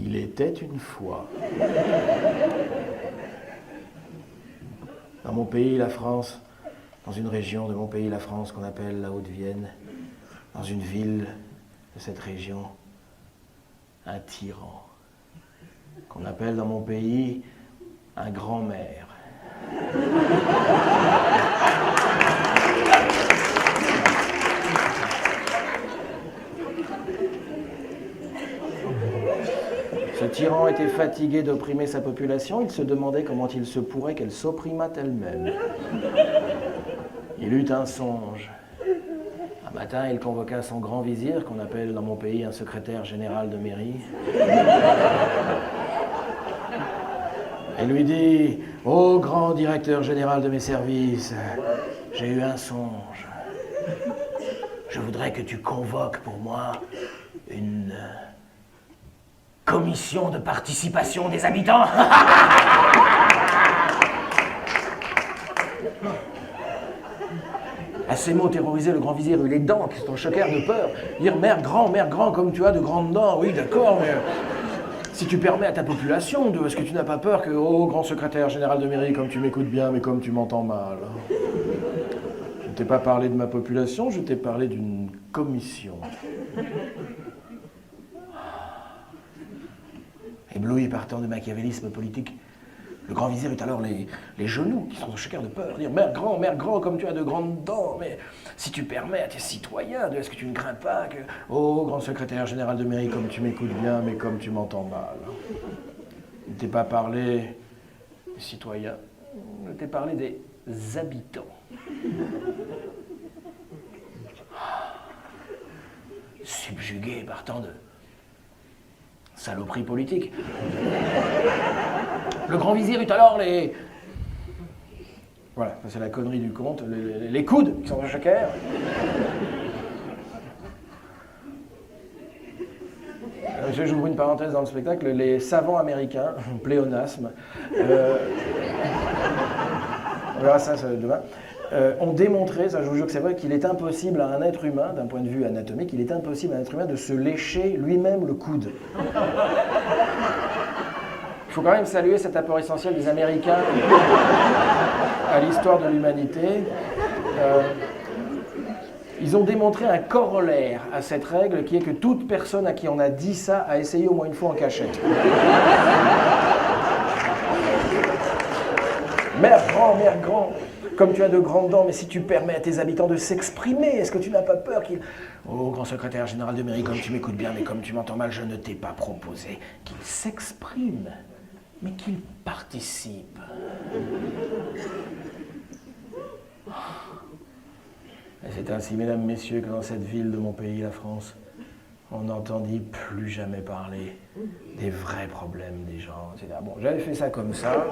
Il était une fois. Dans mon pays, la France, dans une région de mon pays, la France, qu'on appelle la Haute-Vienne, dans une ville de cette région, un tyran, qu'on appelle dans mon pays un grand-maire. Ce tyran était fatigué d'opprimer sa population, il se demandait comment il se pourrait qu'elle s'opprimât elle-même. Il eut un songe. Un matin, il convoqua son grand vizir, qu'on appelle dans mon pays un secrétaire général de mairie, et lui dit « Ô grand directeur général de mes services, j'ai eu un songe. Je voudrais que tu convoques pour moi une commission de participation des habitants. » À ces mots terrorisés, le grand vizir eut les dents qui se choquèrent de peur. Dire mère grand, comme tu as de grandes dents. Oui, d'accord, mais si tu permets à ta population, est-ce que tu n'as pas peur que, oh, grand secrétaire général de mairie, comme tu m'écoutes bien, mais comme tu m'entends mal. Je ne t'ai pas parlé de ma population, je t'ai parlé d'une commission. Ébloui par tant de machiavélisme politique, le grand vizir eut alors les genoux qui se choquèrent de peur, dire mère grand, comme tu as de grandes dents, mais si tu permets à tes citoyens, est-ce que tu ne crains pas que, oh, grand secrétaire général de mairie, comme tu m'écoutes bien, mais comme tu m'entends mal. Je ne t'ai pas parlé des citoyens, je t'ai parlé des habitants. Subjugué par tant de saloperie politique. Le grand vizir eut alors les... Voilà, c'est la connerie du conte, les coudes qui sont de chacun. J'ouvre une parenthèse dans le spectacle, les savants américains, pléonasme, on verra ça demain, ont démontré, ça je vous jure que c'est vrai, qu'il est impossible à un être humain, d'un point de vue anatomique, il est impossible à un être humain de se lécher lui-même le coude. Il faut quand même saluer cet apport essentiel des Américains à l'histoire de l'humanité. Ils ont démontré un corollaire à cette règle qui est que toute personne à qui on a dit ça a essayé au moins une fois en cachette. Mère grand, comme tu as de grandes dents, mais si tu permets à tes habitants de s'exprimer, est-ce que tu n'as pas peur qu'ils... Oh, grand secrétaire général de mairie, comme tu m'écoutes bien, mais comme tu m'entends mal, je ne t'ai pas proposé qu'ils s'expriment, mais qu'ils participent. Et c'est ainsi, mesdames, messieurs, que dans cette ville de mon pays, la France, on n'entendit plus jamais parler des vrais problèmes des gens, etc. Bon, j'avais fait ça comme ça.